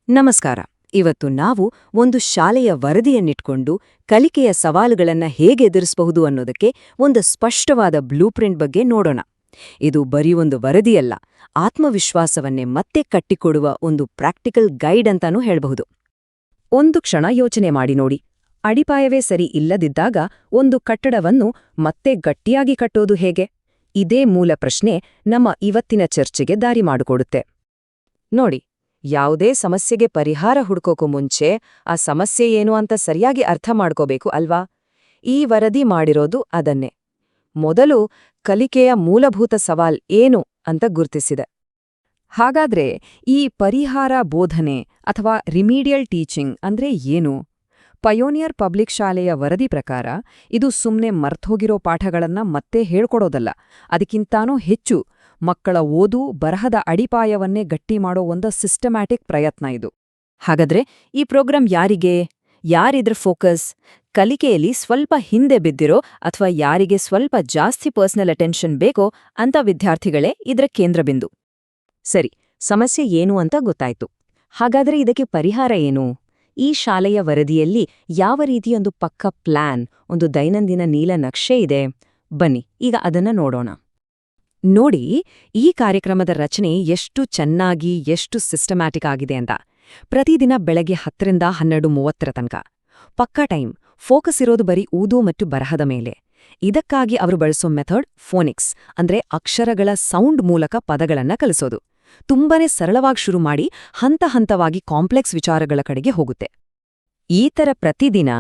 ನಮಸ್ಕಾರ. ಇವತ್ತು ನಾವು ಒಂದು ಶಾಲೆಯ ವರದಿಯನ್ನಿಟ್ಕೊಂಡು ಕಲಿಕೆಯ ಸವಾಲುಗಳನ್ನ ಹೇಗೆ ಎದುರಿಸಬಹುದು ಅನ್ನೋದಕ್ಕೆ ಒಂದು ಸ್ಪಷ್ಟವಾದ ಬ್ಲೂಪ್ರಿಂಟ್ ಬಗ್ಗೆ ನೋಡೋಣ. ಇದು ಬರೀ ಒಂದು ವರದಿಯಲ್ಲ, ಆತ್ಮವಿಶ್ವಾಸವನ್ನೇ ಮತ್ತೆ ಕಟ್ಟಿಕೊಡುವ ಒಂದು ಪ್ರಾಕ್ಟಿಕಲ್ ಗೈಡ್ ಅಂತಾನೂ ಹೇಳಬಹುದು. ಒಂದು ಕ್ಷಣ ಯೋಚನೆ ಮಾಡಿ ನೋಡಿ. ಅಡಿಪಾಯವೇ ಸರಿ ಇಲ್ಲದಿದ್ದಾಗ ಒಂದು ಕಟ್ಟಡವನ್ನು ಮತ್ತೆ ಗಟ್ಟಿಯಾಗಿ ಕಟ್ಟೋದು ಹೇಗೆ? ಇದೇ ಮೂಲ ಪ್ರಶ್ನೆ ನಮ್ಮ ಇವತ್ತಿನ ಚರ್ಚೆಗೆ ದಾರಿ ಮಾಡಿಕೊಡುತ್ತೆ. ನೋಡಿ, ಯಾವುದೇ ಸಮಸ್ಯೆಗೆ ಪರಿಹಾರ ಹುಡ್ಕೋಕು ಮುಂಚೆ ಆ ಸಮಸ್ಯೆ ಏನು ಅಂತ ಸರಿಯಾಗಿ ಅರ್ಥ ಮಾಡ್ಕೋಬೇಕು ಅಲ್ವಾ? ಈ ವರದಿ ಮಾಡಿರೋದು ಅದನ್ನೇ. ಮೊದಲು ಕಲಿಕೆಯ ಮೂಲಭೂತ ಸವಾಲ್ ಏನು ಅಂತ ಗುರ್ತಿಸಿದೆ. ಹಾಗಾದ್ರೆ ಈ ಪರಿಹಾರ ಬೋಧನೆ ಅಥವಾ ರಿಮಿಡಿಯಲ್ ಟೀಚಿಂಗ್ ಅಂದ್ರೆ ಏನು? ಪಯೋನಿಯರ್ ಪಬ್ಲಿಕ್ ಶಾಲೆಯ ವರದಿ ಪ್ರಕಾರ ಇದು ಸುಮ್ನೆ ಮರ್ತೋಗಿರೋ ಪಾಠಗಳನ್ನ ಮತ್ತೆ ಹೇಳ್ಕೊಡೋದಲ್ಲ, ಅದಕ್ಕಿಂತಾನೂ ಹೆಚ್ಚು ಮಕ್ಕಳ ಓದು ಬರಹದ ಅಡಿಪಾಯವನ್ನೇ ಗಟ್ಟಿ ಮಾಡೋ ಒಂದು ಸಿಸ್ಟಮ್ಯಾಟಿಕ್ ಪ್ರಯತ್ನ ಇದು. ಹಾಗಾದ್ರೆ ಈ ಪ್ರೋಗ್ರಾಂ ಯಾರಿಗೆ? ಯಾರಿದ್ರ ಫೋಕಸ್? ಕಲಿಕೆಯಲ್ಲಿ ಸ್ವಲ್ಪ ಹಿಂದೆ ಬಿದ್ದಿರೋ ಅಥವಾ ಯಾರಿಗೆ ಸ್ವಲ್ಪ ಜಾಸ್ತಿ ಪರ್ಸನಲ್ ಅಟೆನ್ಷನ್ ಬೇಕೋ ಅಂತ ವಿದ್ಯಾರ್ಥಿಗಳೇ ಇದ್ರ ಕೇಂದ್ರಬಿಂದು. ಸರಿ, ಸಮಸ್ಯೆ ಏನು ಅಂತ ಗೊತ್ತಾಯ್ತು. ಹಾಗಾದ್ರೆ ಇದಕ್ಕೆ ಪರಿಹಾರ ಏನು? ಈ ಶಾಲೆಯ ವರದಿಯಲ್ಲಿ ಯಾವ ರೀತಿಯೊಂದು ಪಕ್ಕ ಪ್ಲಾನ್, ಒಂದು ದೈನಂದಿನ ನೀಲನಕ್ಷೆ ಇದೆ? ಬನ್ನಿ ಈಗ ಅದನ್ನ ನೋಡೋಣ. ನೋಡಿ, ಈ ಕಾರ್ಯಕ್ರಮದ ರಚನೆ ಎಷ್ಟು ಚೆನ್ನಾಗಿ, ಎಷ್ಟು ಸಿಸ್ಟಮ್ಯಾಟಿಕ್ ಆಗಿದೆ ಅಂತ. ಪ್ರತಿದಿನ ಬೆಳಗ್ಗೆ 10ರಿಂದ 12:30 ತನಕ ಪಕ್ಕಾ ಟೈಮ್. ಫೋಕಸ್ ಇರೋದು ಬರೀ ಓದು ಮತ್ತು ಬರಹದ ಮೇಲೆ. ಇದಕ್ಕಾಗಿ ಅವರು ಬಳಸೋ ಮೆಥಡ್ ಫೋನಿಕ್ಸ್, ಅಂದ್ರೆ ಅಕ್ಷರಗಳ ಸೌಂಡ್ ಮೂಲಕ ಪದಗಳನ್ನ ಕಲಿಸೋದು. ತುಂಬಾನೇ ಸರಳವಾಗಿ ಶುರು ಮಾಡಿ ಹಂತ ಹಂತವಾಗಿ ಕಾಂಪ್ಲೆಕ್ಸ್ ವಿಚಾರಗಳ ಕಡೆಗೆ ಹೋಗುತ್ತೆ. ಈ ಥರ ಪ್ರತಿದಿನ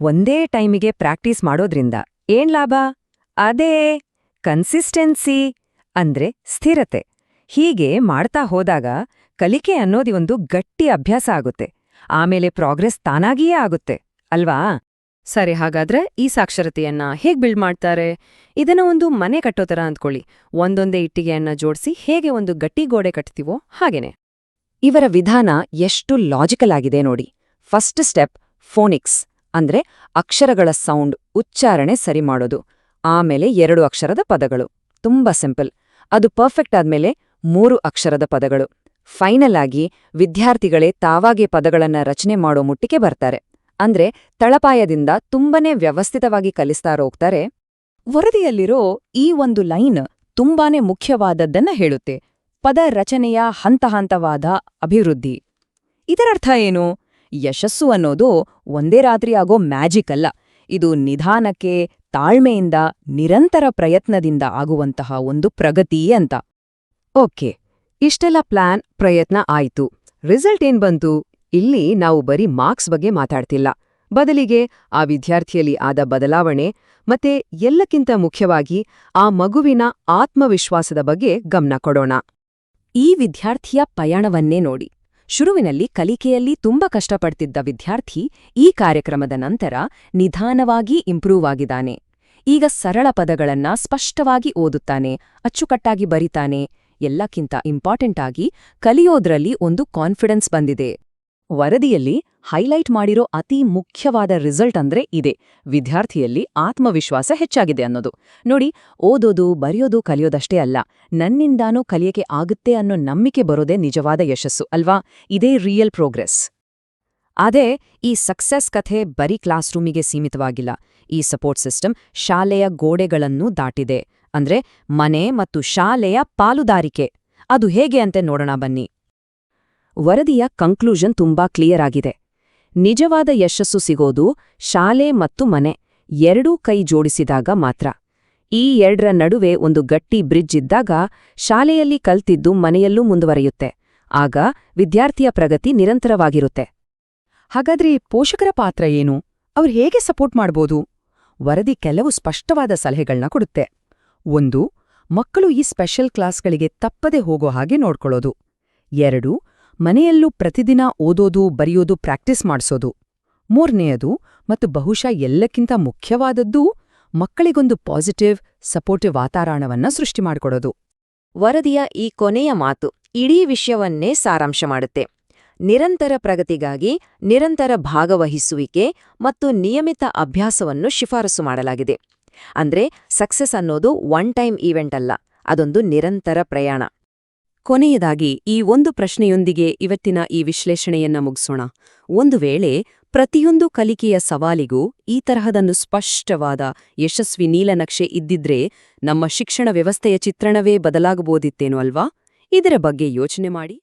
ಒಂದೇ ಟೈಮಿಗೆ ಪ್ರಾಕ್ಟೀಸ್ ಮಾಡೋದ್ರಿಂದ ಏನ್ ಲಾಭ? ಅದೇ ಕನ್ಸಿಸ್ಟೆನ್ಸಿ, ಅಂದ್ರೆ ಸ್ಥಿರತೆ. ಹೀಗೆ ಮಾಡ್ತಾ ಹೋದಾಗ ಕಲಿಕೆ ಅನ್ನೋದು ಒಂದು ಗಟ್ಟಿ ಅಭ್ಯಾಸ ಆಗುತ್ತೆ. ಆಮೇಲೆ ಪ್ರೋಗ್ರೆಸ್ ತಾನಾಗಿಯೇ ಆಗುತ್ತೆ ಅಲ್ವಾ? ಸರಿ, ಹಾಗಾದ್ರೆ ಈ ಸಾಕ್ಷರತೆಯನ್ನ ಹೇಗ್ ಬಿಲ್ಡ್ ಮಾಡ್ತಾರೆ? ಇದನ್ನ ಒಂದು ಮನೆ ಕಟ್ಟೋ ಥರ ಅಂದ್ಕೊಳ್ಳಿ. ಒಂದೊಂದೇ ಇಟ್ಟಿಗೆಯನ್ನ ಜೋಡಿಸಿ ಹೇಗೆ ಒಂದು ಗಟ್ಟಿ ಗೋಡೆ ಕಟ್ತೀವೋ ಹಾಗೇನೆ. ಇವರ ವಿಧಾನ ಎಷ್ಟು ಲಾಜಿಕಲ್ ಆಗಿದೆ ನೋಡಿ. ಫಸ್ಟ್ ಸ್ಟೆಪ್ ಫೋನಿಕ್ಸ್, ಅಂದ್ರೆ ಅಕ್ಷರಗಳ ಸೌಂಡ್, ಉಚ್ಚಾರಣೆ ಸರಿ ಮಾಡೋದು. ಆಮೇಲೆ 2 ಅಕ್ಷರದ ಪದಗಳು. ತುಂಬಾ ಸಿಂಪಲ್. ಅದು ಪರ್ಫೆಕ್ಟ್ ಆದ್ಮೇಲೆ 3 ಅಕ್ಷರದ ಪದಗಳು. ಫೈನಲ್ ಆಗಿ ವಿದ್ಯಾರ್ಥಿಗಳೇ ತಾವಾಗೆ ಪದಗಳನ್ನ ರಚನೆ ಮಾಡೋ ಮುಟ್ಟಿಗೆ ಬರ್ತಾರೆ. ಅಂದ್ರೆ ತಳಪಾಯದಿಂದ ತುಂಬನೇ ವ್ಯವಸ್ಥಿತವಾಗಿ ಕಲಿಸ್ತಾ ಹೋಗ್ತಾರೆ. ವರದಿಯಲ್ಲಿರೋ ಈ ಒಂದು ಲೈನ್ ತುಂಬಾನೇ ಮುಖ್ಯವಾದದ್ದನ್ನ ಹೇಳುತ್ತೆ: ಪದ ರಚನೆಯ ಹಂತ ಹಂತವಾದ ಅಭಿವೃದ್ಧಿ. ಇದರರ್ಥ ಏನು? ಯಶಸ್ಸು ಅನ್ನೋದು ಒಂದೇ ರಾತ್ರಿ ಆಗೋ ಮ್ಯಾಜಿಕ್ ಅಲ್ಲ. ಇದು ನಿಧಾನಕ್ಕೆ, ತಾಳ್ಮೆಯಿಂದ, ನಿರಂತರ ಪ್ರಯತ್ನದಿಂದ ಆಗುವಂತಹ ಒಂದು ಪ್ರಗತಿ ಅಂತ. ಓಕೆ, ಇಷ್ಟೆಲ್ಲ ಪ್ಲಾನ್, ಪ್ರಯತ್ನ ಆಯ್ತು. ರಿಸಲ್ಟ್ ಏನ್ ಬಂತು? ಇಲ್ಲಿ ನಾವು ಬರೀ ಮಾರ್ಕ್ಸ್ ಬಗ್ಗೆ ಮಾತಾಡ್ತಿಲ್ಲ. ಬದಲಿಗೆ ಆ ವಿದ್ಯಾರ್ಥಿಯಲ್ಲಿ ಆದ ಬದಲಾವಣೆ ಮತ್ತೆ ಎಲ್ಲಕ್ಕಿಂತ ಮುಖ್ಯವಾಗಿ ಆ ಮಗುವಿನ ಆತ್ಮವಿಶ್ವಾಸದ ಬಗ್ಗೆ ಗಮನ ಕೊಡೋಣ. ಈ ವಿದ್ಯಾರ್ಥಿಯ ಪಯಣವನ್ನೇ ನೋಡಿ. ಶುರುವಿನಲ್ಲಿ ಕಲಿಕೆಯಲ್ಲಿ ತುಂಬಾ ಕಷ್ಟಪಡ್ತಿದ್ದ ವಿದ್ಯಾರ್ಥಿ ಈ ಕಾರ್ಯಕ್ರಮದ ನಂತರ ನಿಧಾನವಾಗಿ ಇಂಪ್ರೂವ್ ಆಗಿದ್ದಾನೆ. ಈಗ ಸರಳ ಪದಗಳನ್ನ ಸ್ಪಷ್ಟವಾಗಿ ಓದುತ್ತಾನೆ, ಅಚ್ಚುಕಟ್ಟಾಗಿ ಬರಿತಾನೆ. ಎಲ್ಲಕ್ಕಿಂತ ಇಂಪಾರ್ಟೆಂಟ್ ಆಗಿ ಕಲಿಯೋದ್ರಲ್ಲಿ ಒಂದು ಕಾನ್ಫಿಡೆನ್ಸ್ ಬಂದಿದೆ. ವರದಿಯಲ್ಲಿ ಹೈಲೈಟ್ ಮಾಡಿರೋ ಅತಿ ಮುಖ್ಯವಾದ ರಿಸಲ್ಟ್ ಅಂದ್ರೆ ಇದೆ: ವಿದ್ಯಾರ್ಥಿಯಲ್ಲಿ ಆತ್ಮವಿಶ್ವಾಸ ಹೆಚ್ಚಾಗಿದೆ ಅನ್ನೋದು. ನೋಡಿ, ಓದೋದು ಬರೆಯೋದು ಕಲಿಯೋದಷ್ಟೇ ಅಲ್ಲ, ನನ್ನಿಂದಾನೂ ಕಲಿಯಕ್ಕೆ ಆಗುತ್ತೆ ಅನ್ನೋ ನಂಬಿಕೆ ಬರೋದೇ ನಿಜವಾದ ಯಶಸ್ಸು ಅಲ್ವಾ? ಇದೇ ರಿಯಲ್ ಪ್ರೋಗ್ರೆಸ್. ಅದೇ ಈ ಸಕ್ಸೆಸ್ ಕಥೆ ಬರೀ ಕ್ಲಾಸ್ ರೂಮಿಗೆ ಸೀಮಿತವಾಗಿಲ್ಲ. ಈ ಸಪೋರ್ಟ್ ಸಿಸ್ಟಮ್ ಶಾಲೆಯ ಗೋಡೆಗಳನ್ನೂ ದಾಟಿದೆ. ಅಂದ್ರೆ ಮನೆ ಮತ್ತು ಶಾಲೆಯ ಪಾಲುದಾರಿಕೆ. ಅದು ಹೇಗೆ ಅಂತ ನೋಡೋಣ ಬನ್ನಿ. ವರದಿಯ ಕನ್ಕ್ಲೂಷನ್ ತುಂಬಾ ಕ್ಲಿಯರ್ ಆಗಿದೆ. ನಿಜವಾದ ಯಶಸ್ಸು ಸಿಗೋದು ಶಾಲೆ ಮತ್ತು ಮನೆ ಎರಡೂ ಕೈ ಜೋಡಿಸಿದಾಗ ಮಾತ್ರ. ಈ ಎರಡರ ನಡುವೆ ಒಂದು ಗಟ್ಟಿ ಬ್ರಿಡ್ಜ್ ಇದ್ದಾಗ ಶಾಲೆಯಲ್ಲಿ ಕಲ್ತಿದ್ದು ಮನೆಯಲ್ಲೂ ಮುಂದುವರಿಯುತ್ತೆ. ಆಗ ವಿದ್ಯಾರ್ಥಿಯ ಪ್ರಗತಿ ನಿರಂತರವಾಗಿರುತ್ತೆ. ಹಾಗಾದ್ರೆ ಪೋಷಕರ ಪಾತ್ರ ಏನು? ಅವ್ರು ಹೇಗೆ ಸಪೋರ್ಟ್ ಮಾಡ್ಬೋದು? ವರದಿ ಕೆಲವು ಸ್ಪಷ್ಟವಾದ ಸಲಹೆಗಳನ್ನ ಕೊಡುತ್ತೆ. 1. ಮಕ್ಕಳು ಈ ಸ್ಪೆಷಲ್ ಕ್ಲಾಸ್ಗಳಿಗೆ ತಪ್ಪದೆ ಹೋಗೋ ಹಾಗೆ ನೋಡ್ಕೊಳ್ಳೋದು. 2. ಮನೆಯಲ್ಲೂ ಪ್ರತಿದಿನ ಓದೋದು ಬರೆಯೋದು ಪ್ರಾಕ್ಟೀಸ್ ಮಾಡಿಸೋದು. 3ನೇಯದು ಮತ್ತು ಬಹುಶಃ ಎಲ್ಲಕ್ಕಿಂತ ಮುಖ್ಯವಾದದ್ದು, ಮಕ್ಕಳಿಗೊಂದು ಪಾಸಿಟಿವ್, ಸಪೋರ್ಟಿವ್ ವಾತಾವರಣವನ್ನ ಸೃಷ್ಟಿ ಮಾಡಿಕೊಡೋದು. ವರದಿಯ ಈ ಕೊನೆಯ ಮಾತು ಇಡೀ ವಿಷಯವನ್ನೇ ಸಾರಾಂಶ ಮಾಡುತ್ತೆ. ನಿರಂತರ ಪ್ರಗತಿಗಾಗಿ ನಿರಂತರ ಭಾಗವಹಿಸುವಿಕೆ ಮತ್ತು ನಿಯಮಿತ ಅಭ್ಯಾಸವನ್ನು ಶಿಫಾರಸು ಮಾಡಲಾಗಿದೆ. ಅಂದ್ರೆ ಸಕ್ಸೆಸ್ ಅನ್ನೋದು ಒನ್ ಟೈಮ್ ಈವೆಂಟ್ ಅಲ್ಲ, ಅದೊಂದು ನಿರಂತರ ಪ್ರಯಾಣ. ಕೊನೆಯದಾಗಿ ಈ ಒಂದು ಪ್ರಶ್ನೆಯೊಂದಿಗೆ ಇವತ್ತಿನ ಈ ವಿಶ್ಲೇಷಣೆಯನ್ನ ಮುಗಿಸೋಣ. ಒಂದು ವೇಳೆ ಪ್ರತಿಯೊಂದು ಕಲಿಕೆಯ ಸವಾಲಿಗೂ ಈ ತರಹದೊಂದು ಸ್ಪಷ್ಟವಾದ ಯಶಸ್ವಿ ನೀಲನಕ್ಷೆ ಇದ್ದಿದ್ರೆ ನಮ್ಮ ಶಿಕ್ಷಣ ವ್ಯವಸ್ಥೆಯ ಚಿತ್ರಣವೇ ಬದಲಾಗಬಹುದಿತ್ತೇನೋ ಅಲ್ವಾ? ಇದರ ಬಗ್ಗೆ ಯೋಚನೆ ಮಾಡಿ.